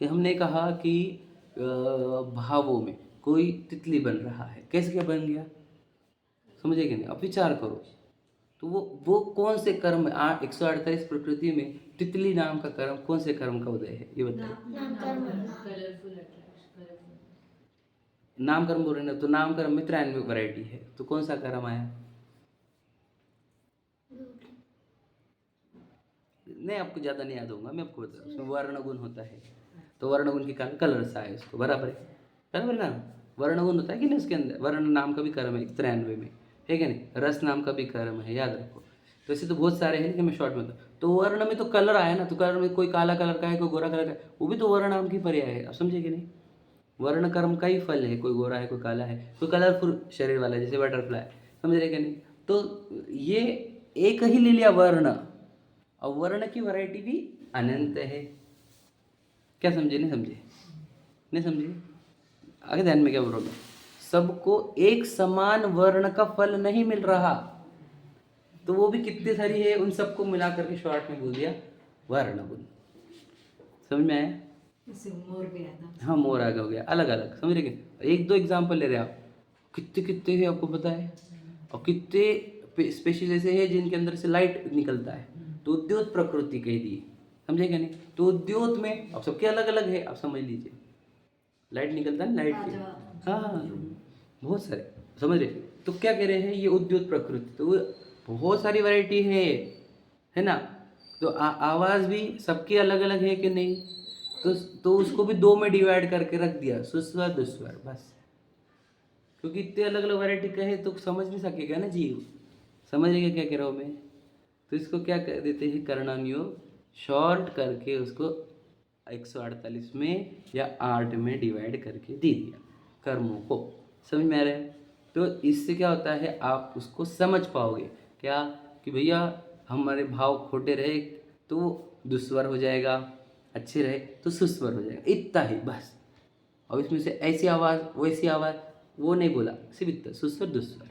कि हमने कहा कि भावों में कोई तितली बन रहा है, कैसे क्या बन गया, समझे कि नहीं? अब विचार करो, तो वो कौन से कर्म, 148 प्रकृति में तितली नाम का कर्म, कौन से कर्म का उदय है, ये बताइए। नाम कर्म बोल रहे ना, तो नाम कर्म में 93 वैरायटी है, तो कौन सा कर्म आया? नहीं, आपको ज़्यादा नहीं याद होगा, मैं आपको बता, उसमें वर्ण गुण होता है, तो वर्ण गुण के कारण कलर सा है उसको, बराबर है ना। वर्ण गुण होता है कि नहीं उसके अंदर, वर्ण नाम का भी कर्म है 93 में, है क्या नहीं, रस नाम का भी कर्म है, याद रखो। तो ऐसे तो बहुत सारे हैं कि मैं शॉर्ट में बताऊँ। तो वर्ण में तो कलर आया ना, तो कलर में कोई काला कलर का है, कोई गोरा कलर का है, वो भी तो वर्ण नाम की पर्याय है, आप समझे कि नहीं। वर्ण कर्म का ही फल है, कोई गोरा है, कोई काला है, कोई कलरफुल शरीर वाला है, जैसे बटरफ्लाई, समझ रहे कि नहीं। तो ये एक ही ले लिया वर्ण, और वर्ण की वैरायटी भी अनंत है। क्या समझे, नहीं समझे, नहीं समझे, आगे ध्यान में क्या बोल रहा हूँ, सबको एक समान वर्ण का फल नहीं मिल रहा, तो वो भी कितने सारी है, उन सबको मिला करके शॉर्ट में बोल दिया वर्ण गुण। समझ में आया। जैसे मोर भी आता। हाँ, मोर आगे हो गया, अलग अलग, समझ रहे कि एक दो एग्जाम्पल ले रहे हैं आप, कितने कितने हैं आपको पता है, और कितने स्पेशीज ऐसे हैं जिनके अंदर से लाइट निकलता है, तो उद्योत प्रकृति कह दी, समझे क्या नहीं। तो उद्योत में अब सबके अलग अलग है, आप समझ लीजिए, लाइट निकलता है लाइट के, हाँ बहुत सारे, समझ रहे। तो क्या कह रहे हैं, ये उद्योत प्रकृति, तो बहुत सारी वैरायटी है ना। तो आवाज़ भी सबकी अलग अलग है कि नहीं, तो उसको भी दो में डिवाइड करके रख दिया, सुस्वर दुस्वर, बस। क्योंकि इतने अलग अलग वैरायटी कहे तो समझ नहीं सकेगा ना जीव, समझ रहे क्या कह रहा हूँ मैं। तो इसको क्या कर देते हैं, कर्णानुयोग शॉर्ट करके उसको 148 में या 8 में डिवाइड करके दे दिया कर्मों को, समझ में आ रहा है। तो इससे क्या होता है, आप उसको समझ पाओगे क्या, कि भैया हमारे भाव खोटे रहे तो दुस्वर हो जाएगा, अच्छे रहे तो सुस्वर हो जाएगा, इतना ही बस। और इसमें से ऐसी आवाज़ वैसी आवाज़ वो नहीं बोला, सिर्फ इतना, सुस्वर दुस्वर,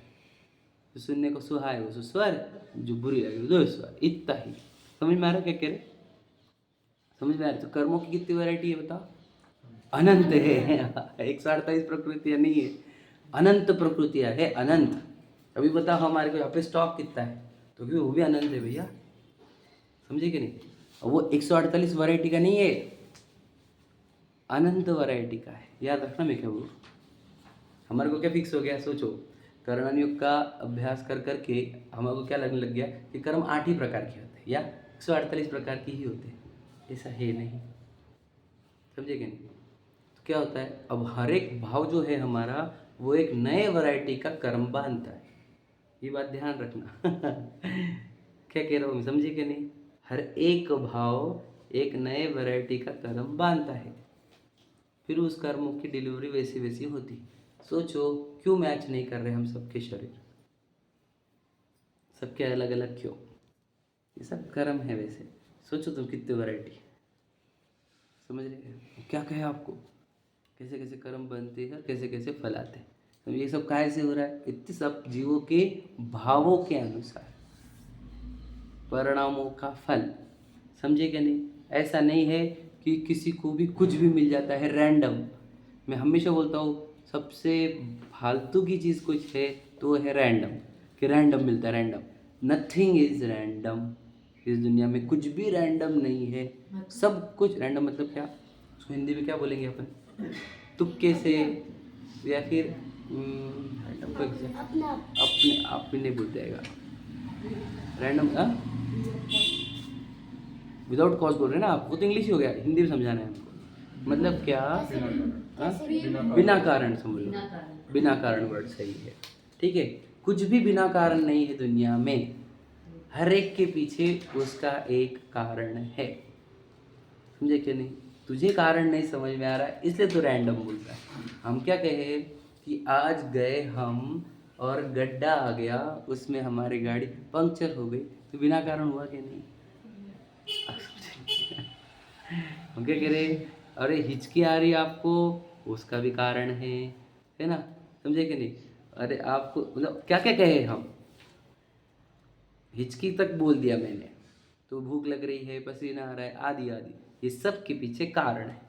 जो सुनने को सुहाए वो सुस्वर, जो बुरी लगे वो दुस्वर, इतना ही। समझ में आ रहा है क्या कह रहे, समझ में आ रहा है। तो कर्मों की कितनी वैरायटी है बताओ, अनंत है 148 प्रकृतियाँ नहीं है, अनंत प्रकृतियाँ है, अनंत। अभी बताओ हमारे को यहाँ पे स्टॉक कितना है, तो भी वो भी अनंत है भैया, समझे कि नहीं। और वो 148 वैरायटी का नहीं है, अनंत वैरायटी का है, याद रखना मैं क्या बोलूँ। हमारे को क्या फिक्स हो गया, सोचो, कर्णानुयोग का अभ्यास कर करके हमारे को क्या लगने लग गया कि कर्म 8 ही प्रकार के होते हैं या 148 प्रकार के ही होते हैं, ऐसा है नहीं, समझे कि नहीं। तो क्या होता है, अब हर एक भाव जो है हमारा, वो एक नए वैरायटी का कर्म बांधता है, ये बात ध्यान रखना क्या कह रहा हूँ, समझे कि नहीं। हर एक भाव एक नए वैरायटी का कर्म बांधता है, फिर उस कर्मों की डिलीवरी वैसी वैसी होती। सोचो क्यों मैच नहीं कर रहे हम सबके शरीर, सबके अलग अलग क्यों, ये सब कर्म है वैसे। सोचो तुम कितने वैरायटी, समझ रहे हैं क्या कहे आपको, कैसे कैसे कर्म बनते हैं, कैसे कैसे फल आते हैं। तो ये सब काहे से हो रहा है, इतने सब जीवों के भावों के अनुसार परिणामों का फल, समझे क्या नहीं। ऐसा नहीं है कि किसी को भी कुछ भी मिल जाता है रैंडम। मैं हमेशा बोलता हूँ सबसे फालतू की चीज़ कुछ है तो है रैंडम, कि रैंडम मिलता है, रैंडम, नथिंग इज रैंडम। इस दुनिया में कुछ भी रैंडम नहीं है, सब कुछ रैंडम मतलब क्या, उसको हिंदी में क्या बोलेंगे अपन, तुक्के से, या फिर रैंडम को अपने आप भी नहीं भूल जाएगा, रैंडम विदाउट कॉज बोल रहे हैं ना आप, वो तो इंग्लिश ही हो गया, हिंदी में समझाना है हमको, मतलब क्या, बिना कारण समझ लो, बिना कारण वर्ड सही है, ठीक है। कुछ भी बिना कारण नहीं है दुनिया में, हर एक के पीछे उसका एक कारण है, समझे क्या नहीं। तुझे कारण नहीं समझ में आ रहा है इसलिए तो रैंडम बोलता है। हम क्या कहे कि आज गए हम और गड्ढा आ गया, उसमें हमारी गाड़ी पंक्चर हो गई, तो बिना कारण हुआ कि नहीं। हम क्या कह रहे, अरे हिचकी आ रही है आपको, उसका भी कारण है ना, समझे कि नहीं। अरे आपको मतलब क्या क्या कहे हम, हिचकी तक बोल दिया मैंने, तो भूख लग रही है, पसीना आ रहा है, आदि आदि, ये सब के पीछे कारण है,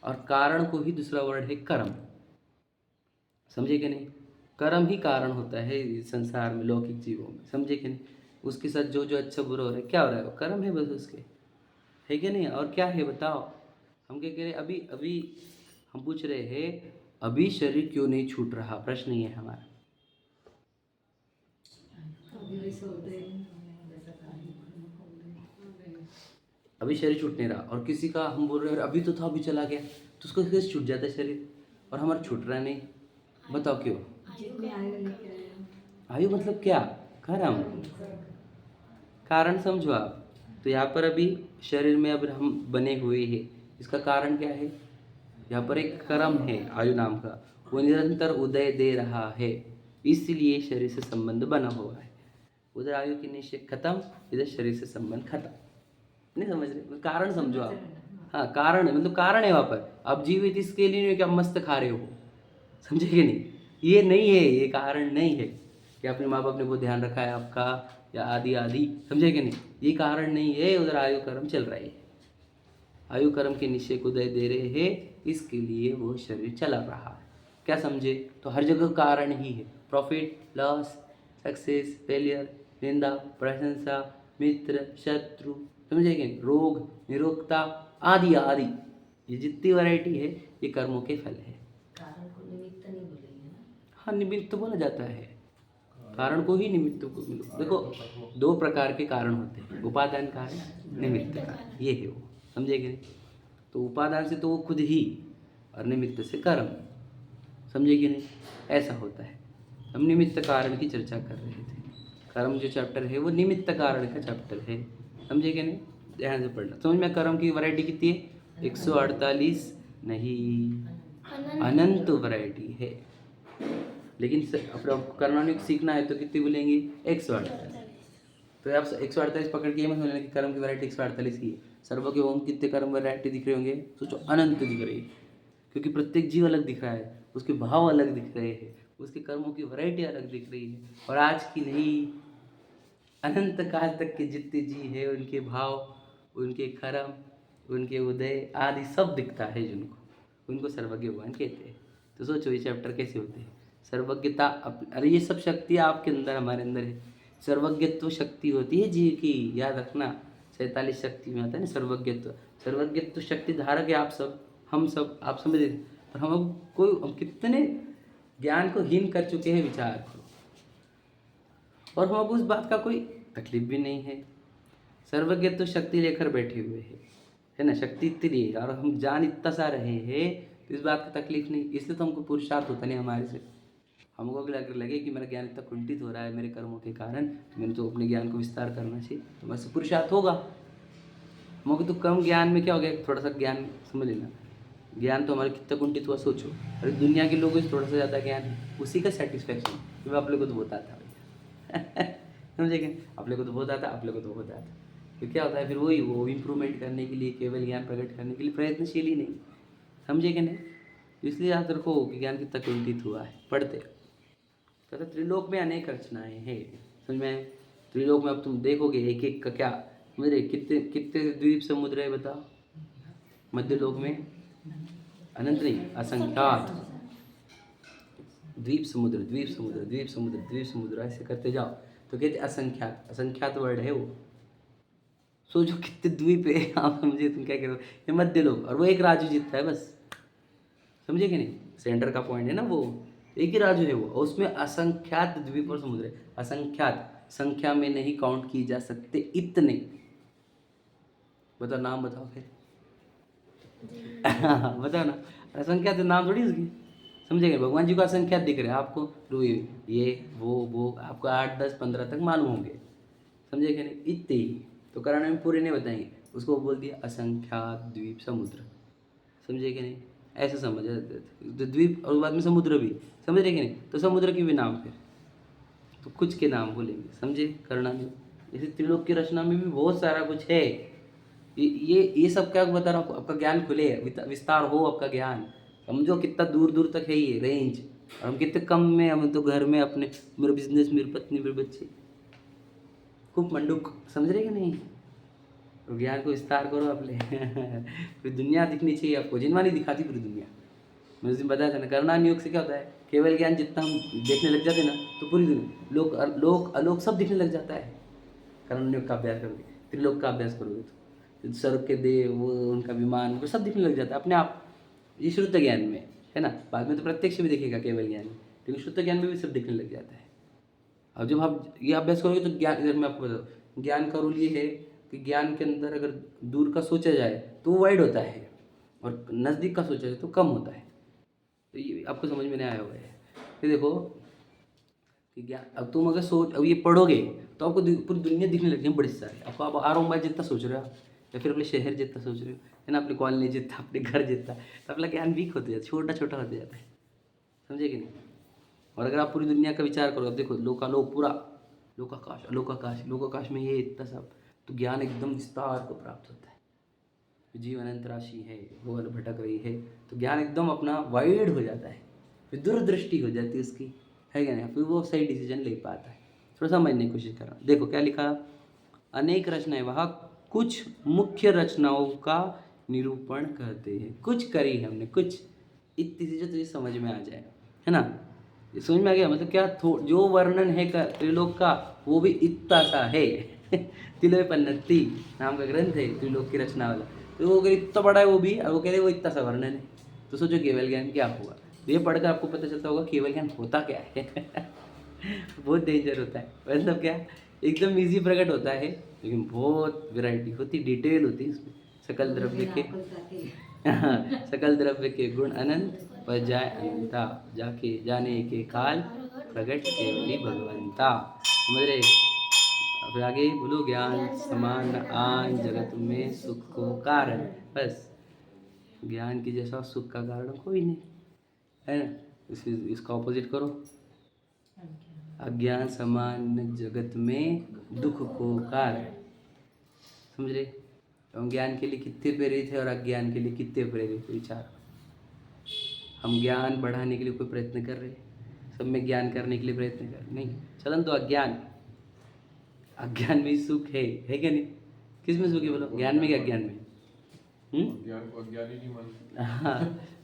और कारण को ही दूसरा वर्ड है कर्म, समझे कि नहीं। कर्म ही कारण होता है इस संसार में, लौकिक जीवों में, समझे कि नहीं। उसके साथ जो जो अच्छा बुरा हो रहा है, क्या हो रहा है, वो कर्म है बस उसके, है कि नहीं। और क्या है बताओ, हम क्या कह रहे, अभी अभी हम पूछ रहे हैं अभी शरीर क्यों नहीं छूट रहा, प्रश्न ये है हमारा। अभी शरीर छूट नहीं रहा, और किसी का हम बोल रहे हैं अभी तो था अभी चला गया, तो उसको कैसे छूट जाता है शरीर, और हमारा छूट रहा नहीं, बताओ क्यों? जितने आयु लेके आए हम। आयु मतलब क्या? कर्म। कारण समझो आप। तो यहाँ पर अभी शरीर में अब हम बने हुए हैं, इसका कारण क्या है? यहाँ पर एक कर्म है आयु नाम का, वो निरंतर उदय दे रहा है, इसलिए शरीर से संबंध बना हुआ है। उधर आयु की निश्चय खत्म, इधर शरीर से संबंध खत्म। नहीं समझ रहे? कारण समझो आप। हाँ, कारण है, मतलब कारण है वहाँ पर। आप जीवित इसके लिए नहीं कि आप मस्त खा रहे हो, समझे कि नहीं? ये नहीं है, ये कारण नहीं है कि अपने माँ बाप ने वो ध्यान रखा है आपका, या आदि आदि, समझे कि नहीं? ये कारण नहीं है। उधर आयु कर्म चल रहा है, आयु कर्म के निश्चय को दे दे रहे हैं, इसके लिए वो शरीर चला रहा है। क्या समझे? तो हर जगह कारण ही है। प्रॉफिट, लॉस, सक्सेस, फेलियर, निंदा, प्रशंसा, मित्र, शत्रु, समझे कि नहीं? रोग, निरोगता, आदि आदि, ये जितनी वैरायटी है ये कर्मों के फल है। कारण को निमित्त नहीं बोलेंगे ना। हाँ, निमित्त बोला जाता है, कारण को ही निमित्त को मिलो। देखो, दो प्रकार के कारण होते हैं, उपादान कारण, निमित्त कारण, ये है वो, समझे कि नहीं? तो उपादान से तो वो खुद ही, और निमित्त से कर्म, समझे कि नहीं? ऐसा होता है। हम निमित्त कारण की चर्चा कर रहे थे। कर्म जो चैप्टर है वो निमित्त कारण का चैप्टर है, समझे कि नहीं? ध्यान से पढ़ना। समझ में? कर्म की वैरायटी कितनी है? 148 नहीं, अनंत वैरायटी है। लेकिन अपने करना नहीं सीखना है तो कितनी बोलेंगे? 148। तो आप 148 पकड़ के ये मत बोलना कि कर्म की वैरायटी 148 की है। सर्व के ओम कितने कर्म वैरायटी दिख रहे होंगे? सोचो, अनंत दिख रही है, क्योंकि प्रत्येक जीव अलग दिख रहा है, उसके भाव अलग दिख रहे हैं, उसके कर्मों की वैरायटी अलग दिख रही है। और आज की नहीं, अनंत काल तक के जितने जीव है, उनके भाव, उनके कर्म, उनके उदय आदि सब दिखता है जिनको, उनको सर्वज्ञ भगवान कहते हैं। तो सोचो ये चैप्टर कैसे होते हैं? सर्वज्ञता, अरे ये सब शक्ति आपके अंदर, हमारे अंदर है। सर्वज्ञत्व शक्ति होती है जीव की, याद रखना। 47 शक्ति में आता है ना सर्वज्ञत्व। सर्वज्ञत्व शक्ति धारक है आप सब, हम सब, आप समझ रहे? पर हम कितने ज्ञान को हीन कर चुके हैं, विचार करो। और हम अब उस बात का कोई तकलीफ भी नहीं है। सर्वज्ञत्व शक्ति लेकर बैठे हुए हैं, है ना? शक्ति इतनी है और हम जान इतना सा रहे हैं, तो इस बात का तकलीफ नहीं। इसलिए तो हमको पुरुषार्थ होता नहीं हमारे से। हमको अगर लगे कि मेरा ज्ञान इतना कुंठित हो रहा है मेरे कर्मों के कारण, तो मैंने तो अपने ज्ञान को विस्तार करना चाहिए, तो बस पुरुषार्थ होगा। हमको तो कम ज्ञान में क्या हो गया, थोड़ा सा ज्ञान समझ लेना। ज्ञान तो हमारा कितना कुंठित हुआ सोचो। अरे दुनिया के लोगों से थोड़ा सा ज़्यादा ज्ञान है, उसी का सेटिस्फैक्शन। तो आप लोग को तो बहुत आता है समझे क्या? आप लोग को तो बहुत आता, आप लोग को तो बहुत आता। तो क्या होता है फिर? वही वो इम्प्रूवमेंट करने के लिए, केवल ज्ञान प्रकट करने के लिए प्रयत्नशील ही नहीं, समझे कि नहीं? इसलिए याद रखो कि ज्ञान कितना कुंठित हुआ है। पढ़ते कहते त्रिलोक में अनेक रचनाएं हैं, समझ में? त्रिलोक में अब तुम देखोगे एक एक का क्या, समझ कितने कितने द्वीप समुद्र है बताओ? मध्य लोक में अनंत नहीं, असंख्यात द्वीप समुद्र, द्वीप समुद्र, द्वीप समुद्र, द्वीप समुद्र, ऐसे करते जाओ तो कहते असंख्यात, असंख्यात वर्ड है वो। सोचो कितने द्वीप है आप, समझे? तुम क्या कह रहे हो? ये मध्य लोक, और वो एक राजू जीतता है बस, समझे कि नहीं? सेंटर का पॉइंट है ना वो, एक ही राजू है वो, और उसमें असंख्यात द्वीप और समुद्र है। असंख्यात, संख्या में नहीं काउंट की जा सकते इतने। बताओ, नाम बताओ फिर बताओ ना, असंख्यात नाम थोड़ी उसकी, समझेंगे? भगवान जी को असंख्यात दिख रहे हैं आपको, तो ये वो आपको 8, 10, 15 तक मालूम होंगे, समझे कि नहीं? इतने ही तो कराने में पूरे नहीं बताएंगे, उसको बोल दिया असंख्यात द्वीप समुद्र, समझे कि नहीं? ऐसे समझ तो द्वीप और बाद में समुद्र भी, समझ रहे कि नहीं? तो समुद्र के भी नाम फिर तो कुछ के नाम बोलेंगे, समझे? करना में जैसे त्रिलोक की रचना में भी बहुत सारा कुछ है। ये सब क्या बता रहा हूँ, आपका ज्ञान खुले, विस्तार हो आपका ज्ञान। समझो कितना दूर दूर तक है ये रेंज, और हम कितने कम में, हम तो घर में अपने, मेरा बिजनेस, मेरी पत्नी, मेरे बच्चे, खूब मंडूक, समझ रहे कि नहीं? तो ज्ञान को विस्तार करो अपने पूरी दुनिया दिखनी चाहिए आपको, जिनवा नहीं दिखाती पूरी दुनिया। मैं उस दिन बताया था ना, करणान योग से क्या होता है, केवल ज्ञान जितना हम देखने लग जाते ना, तो पूरी दुनिया, लोक अलोक सब दिखने लग जाता है। करणान योग का अभ्यास करोगे, त्रिलोक का अभ्यास करोगे तो स्वर्ग के देव, वो उनका विमान, वो सब दिखने लग जाता है अपने आप। ये शुद्ध ज्ञान में है ना, बाद में तो प्रत्यक्ष भी दिखेगा केवल ज्ञान में, लेकिन शुद्ध ज्ञान में भी सब दिखने लग जाता है। अब जब आप ये अभ्यास करोगे तो ज्ञान, इधर मैं आपको बताऊँ, ज्ञान का रूल ये है कि ज्ञान के अंदर अगर दूर का सोचा जाए तो वो वाइड होता है, और नज़दीक का सोचा जाए तो कम होता है। तो ये आपको समझ में नहीं आया होगा ये देखो कि ज्ञान, अब तुम अगर सोच, अब ये पढ़ोगे तो आपको पूरी दुनिया दिखने लगती है बड़ी सारी। आपको आप आर मोबाइल जितना सोच रहे हो या फिर अपने शहर जितना सोच रहे हो, है ना, अपने कॉलोनी जितना, अपने घर जितना, तो अपना ज्ञान वीक होते जाता है, छोटा छोटा होते जाता है, समझे कि नहीं। और अगर आप पूरी दुनिया का विचार करो, अब देखो लोक पूरा लोकाकाश लोकाकाश लोकाकाश में ये इतना सब, तो ज्ञान एकदम विस्तार को प्राप्त होता है। जीव अनंत राशि है, वो भटक रही है, तो ज्ञान एकदम अपना वाइड हो जाता है, फिर दूरदृष्टि हो जाती है उसकी, है क्या नहीं, फिर वो सही डिसीजन ले पाता है। थोड़ा समझने की कोशिश कर रहा हूँ। देखो क्या लिखा, अनेक रचनाएं, वह कुछ मुख्य रचनाओं का निरूपण करते हैं। कुछ करी है हमने, कुछ इतनी सी जो तुझे समझ में आ जाए, है ना, ये समझ में आ गया। मतलब क्या जो वर्णन है का त्रिलोक का, वो भी इतना सा है तिलोपन्नति नाम का ग्रंथ है त्रिलोक की रचना वाला, तो वो अगर इतना बड़ा है वो भी, और वो कह रहे वो इतना सा वर्णन है, तो सोचो केवल ज्ञान क्या हुआ। तो ये पढ़कर आपको पता चलता होगा केवल ज्ञान होता क्या है बहुत डेंजर होता है, मतलब क्या, एकदम इजी प्रकट होता है, लेकिन बहुत वैरायटी होती, डिटेल होती है इसमें। सकल द्रव्य के सकल द्रव्य के गुण अनंत, पर जाए अनंता, जाके जाने के काल प्रकट केवली भगवंता। समझ रहे। फिर आगे बोलो, ज्ञान समान आन जगत में सुख को कारण, बस ज्ञान की जैसा सुख का कारण कोई नहीं, है ना। इसका ऑपोजिट करो, अज्ञान समान जगत में दुख को कारण, समझ रहे। हम ज्ञान के लिए कितने प्रेरित है और अज्ञान के लिए कितने प्रेरित है, विचार। हम ज्ञान बढ़ाने के लिए कोई प्रयत्न कर रहे हैं, सब में ज्ञान करने के लिए प्रयत्न कर रहे नहीं, चलन तो अज्ञान, अज्ञान में सुख है क्या नहीं। किस में सुख है बोलो, ज्ञान में क्या अज्ञान में? ज्ञान को अज्ञान ही नहीं मानते। हाँ,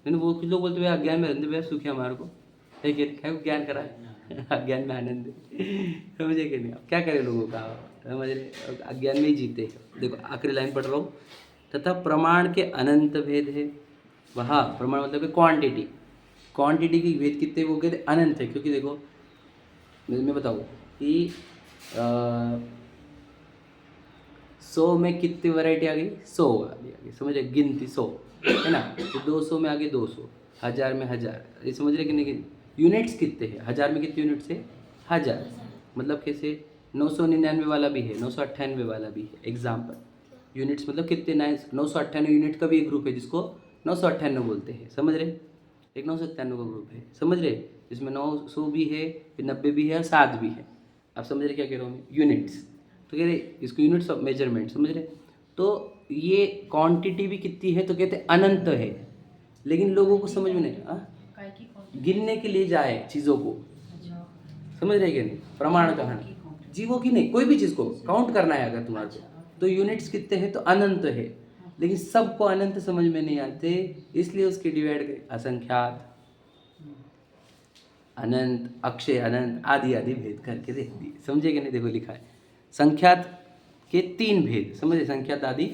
मैंने वो कुछ लोग बोलते भैया अज्ञान में रहते भैया सुख है हमारे को, है क्या ज्ञान करा अज्ञान में आनंद है, समझे कि नहीं। अब क्या करे लोगों का, समझ रहे, अज्ञान में ही जीते। देखो आखिरी लाइन पढ़ रहा हूँ, तथा प्रमाण के अनंत भेद है। वहाँ प्रमाण मतलब क्वांटिटी, क्वांटिटी की भेद कितने, वो कहते अनंत है। क्योंकि देखो मैं बताऊँ कि 100 में कितनी वैरायटी आ गई, 100 आ गई, समझे, गिनती 100 है ना, तो 200 में आ गई 200, 1000 में 1000, ये समझ रहे कि नहीं। यूनिट्स कितने हैं, 1000 में कितने यूनिट्स है, 1000, मतलब कैसे 999 वाला भी है, 998 वाला भी है, एग्जाम्पल। यूनिट्स मतलब कितने, 998 यूनिट का भी एक ग्रुप है जिसको 998 बोलते हैं, समझ रहे। एक 997 का ग्रुप है, समझ रहे, जिसमें 900 भी है, फिर 90 भी है और 7 भी है। आप समझ रहे क्या कह रहा हूँ मैं, यूनिट्स, तो कह रहे इसको यूनिट्स ऑफ मेजरमेंट, समझ रहे। तो ये क्वांटिटी भी कितनी है, तो कहते अनंत है, लेकिन लोगों को समझ में नहीं, गिनने के लिए जाए चीज़ों को, समझ रहे क्या नहीं। प्रमाण कहानी जीवों की नहीं, कोई भी चीज़ को काउंट करना है अगर तुम्हारे को, तो यूनिट्स कितने हैं, तो अनंत है, लेकिन सबको अनंत समझ में नहीं आते, इसलिए उसके डिवाइड कर असंख्यात, अनंत, अक्षय अनंत आदि आदि भेद करके देख दिए, समझे कि नहीं। देखो लिखा है संख्यात के 3 भेद, समझे, संख्यात आदि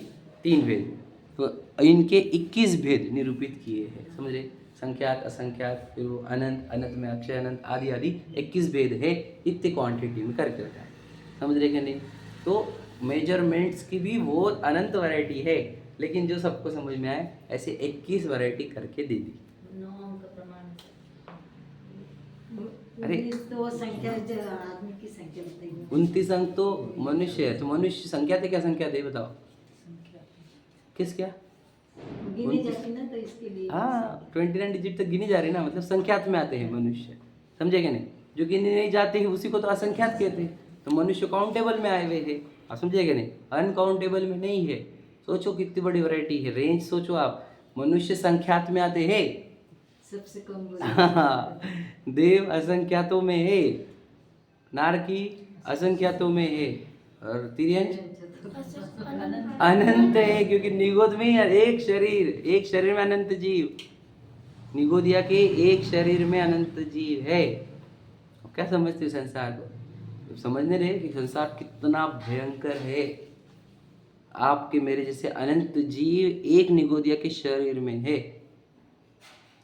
3 भेद, तो इनके 21 भेद निरूपित किए हैं, समझे। संख्यात असंख्यात, फिर वो अनंत, अनंत में अक्षय अनंत आदि आदि 21 भेद है, इतने क्वांटिटी में करके रखा है, समझ रहे कि नहीं। तो मेजरमेंट्स की भी वो अनंत वैरायटी है, लेकिन जो सबको समझ में आए ऐसे 21 वैरायटी करके दे दी। अरे तो संख्या जो आदमी की संख्या बताइए, 29 अंक तो मनुष्य है, तो मनुष्य संख्या थे, क्या संख्या थे बताओ, किस क्या गिनी जाती ना, तो इसके लिए हाँ 29 डिजिट तक गिनी जा रही ना, मतलब संख्यात में आते हैं मनुष्य, समझे क्या नहीं। जो गिने नहीं जाते हैं उसी को तो असंख्यात कहते हैं, तो मनुष्य काउंटेबल में आए हुए हैं, आप समझे क्या नहीं, अनकाउंटेबल में नहीं है। सोचो कितनी बड़ी वैरायटी है, रेंज सोचो आप, मनुष्य संख्यात में आते हैं, सबसे कम देव असंख्यातों में है, नारकी असंख्यातों में है, और तिर्यंश अनंत है, क्योंकि निगोद में एक शरीर में अनंत जीव, निगोदिया के एक शरीर में अनंत जीव है। क्या समझते हो संसार को, समझने रहे कि संसार कितना भयंकर है। आपके मेरे जैसे अनंत जीव एक निगोदिया के शरीर में है,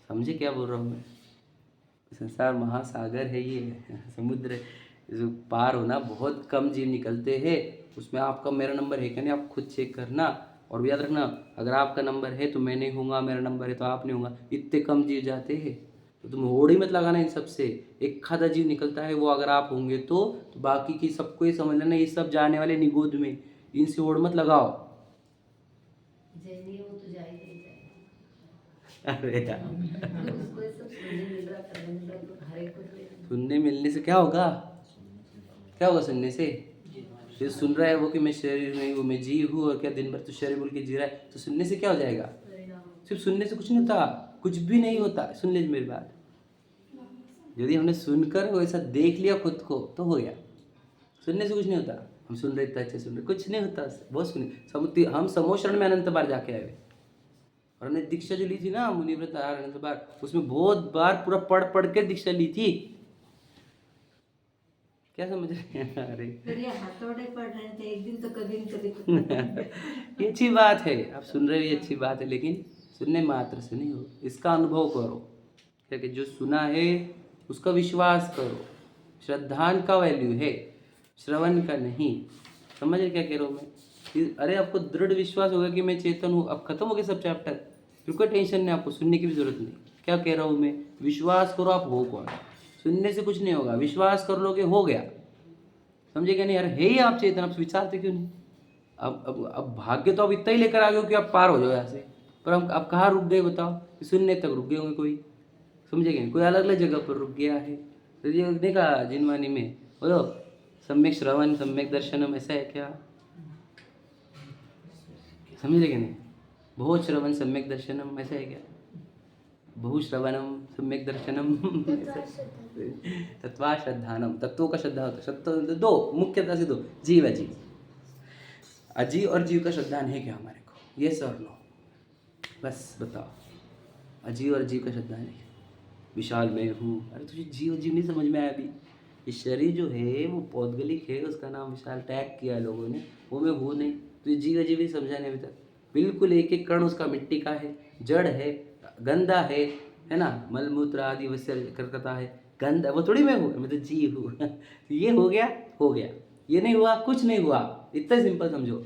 समझे क्या बोल रहा हूँ मैं। संसार महासागर है, ये समुद्र जो पार होना, बहुत कम जीव निकलते हैं उसमें। आपका मेरा नंबर है क्या नहीं, आप खुद चेक करना, और याद रखना, अगर आपका नंबर है तो मैं नहीं हूँगा, मेरा नंबर है तो आप नहीं होगा, इतने कम जीव जाते हैं। तो तुम होड़ ही मत लगाना इन सब से। एक खादा जीव निकलता है, वो अगर आप होंगे तो बाकी की सबको ये समझ लेना, ये सब जाने वाले निगोद में, इनसे होड़ मत लगाओ। जैनी वो तो जाएगा ही जाएगा। अरे यार, उसको ये सब सुनने मिल रहा, करने मिल रहा, तो हर एक को तो सुनने मिलने से क्या होगा? क्या होगा सुनने से? जो सुन रहा है वो कि मैं शरीर नहीं हूँ, मैं जीव हूँ, और क्या दिन भर तो शरीर बोल के जी रहा है, तो सुनने से क्या हो जाएगा? परिणाम। सिर्फ सुनने से कुछ नहीं होता, कुछ भी नहीं होता। सुन लीजिए मेरी बात, यदि हमने सुनकर वैसा देख लिया खुद को तो हो गया। सुनने से कुछ नहीं होता। हम सुन रहे इतना अच्छे सुन रहे, कुछ नहीं होता। बहुत सुने हम समोशरण में अनंत बार जाके आए, और हमने दीक्षा जो ली थी ना मुनिव्रत अनंत बार, उसमें बहुत बार पूरा पढ़ पढ़ के दीक्षा ली थी। क्या समझ रहे हैं? अरे फिर ये हाथोड़े पढ़ रहे थे, एक दिन तो कभी न कभी कुछ ये अच्छी बात है, आप सुन रहे हो, ये अच्छी बात है, लेकिन सुनने मात्र से नहीं हो, इसका अनुभव करो। क्योंकि जो सुना है उसका विश्वास करो। श्रद्धान का वैल्यू है, श्रवण का नहीं। समझ रहे क्या कह रहा हूँ मैं? अरे आपको दृढ़ विश्वास होगा कि मैं चेतन हूँ, अब खत्म हो गया सब चैप्टर, फिर कोई टेंशन नहीं, आपको सुनने की भी जरूरत नहीं। क्या कह रहा हूँ मैं? विश्वास करो आप हो कौन। सुनने से कुछ नहीं होगा, विश्वास कर लोगे हो गया। समझे क्या नहीं? यार है ही आप चेतन, आप विचारते क्यों नहीं? अब भाग्य तो आप इतना ही लेकर आ गए हो कि आप पार हो जाओ यहाँ से, पर हम आप कहाँ रुक गए बताओ? सुनने तक रुक गए होंगे कोई, समझे क्या नहीं? कोई अलग अलग जगह पर रुक गया है। तो ये देखा जिनवानी में बोलो सम्यक श्रवण सम्यक दर्शनम, ऐसा है क्या? समझे क्या नहीं? बहुत श्रवण सम्यक दर्शनम, ऐसा है क्या? बहु श्रवणम सम्यक दर्शनम तत्वा श्रद्धानम। तत्वों का श्रद्धा होता है, श्रद्धा दो मुख्यतः से, दो जीव अजीव। अजीव और जीव का श्रद्धान है क्या हमारे को? यस और नो, बस बताओ। अजीव और जीव का श्रद्धान है? विशाल मैं हूँ, अरे तुझे जीव जीव नहीं समझ में आया अभी? ये शरीर जो है वो पौद्गलिक है, उसका नाम विशाल टैग किया है लोगों ने, वो मैं हूँ नहीं। तुझे जीव अजीव ही समझा नहीं अभी तक। बिल्कुल एक एक कण उसका मिट्टी का है, जड़ है, गंदा है ना, मलमूत्र आदि वैसे करता है, गंदा, वो थोड़ी मैं हूँ, मैं तो जीव हूँ। ये हो गया, हो गया, ये नहीं हुआ, कुछ नहीं हुआ, इतना सिंपल समझो।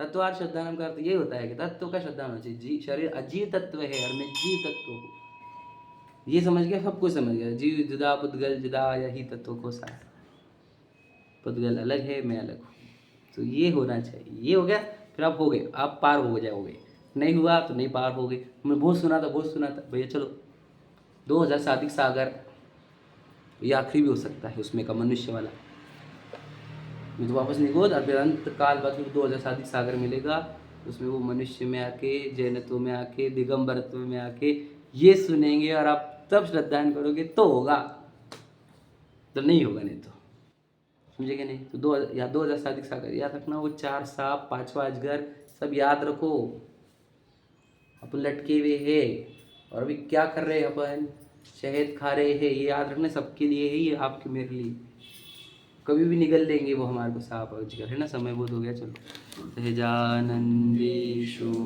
तत्वार्थ श्रद्धानम का अर्थ ये होता है कि तत्व का श्रद्धा होना चाहिए। शरीर अजीव तत्व है और मैं जीव तत्व हूँ, ये समझ गया, सब कुछ समझ गया। जीव जुदा पुद्गल जुदा, यही तत्व को सार। पुद्गल अलग है, मैं अलग हूँ, तो ये होना चाहिए। ये हो गया, फिर आप हो गए, आप पार हो जाओगे। नहीं हुआ तो नहीं पार हो गए। मैं बहुत सुना था भैया, चलो 2000 सादिक सागर, ये आखिरी भी हो सकता है उसमें का मनुष्य वाला, मैं तो वापस निगोद, और फिर अंत काल बाद में 2000 सादिक सागर मिलेगा, उसमें वो मनुष्य में आके, जैनत्व में आके, दिगंबरत्व में आके ये सुनेंगे, और आप तब श्रद्धान करोगे तो होगा, तो नहीं होगा नहीं तो। समझे क्या नहीं? तो 2000 सादिक सागर याद रखना, वो 4 सांप 5वां अजगर सब याद रखो। अपन लटके हुए है, और अभी क्या कर रहे हैं अपन? शहद खा रहे हैं, ये याद रखना, सबके लिए है ये, आपके मेरे लिए। कभी भी निगल लेंगे वो हमारे को सांप अजगर, है ना। समय बहुत हो गया, चलो। सहजानंदेषु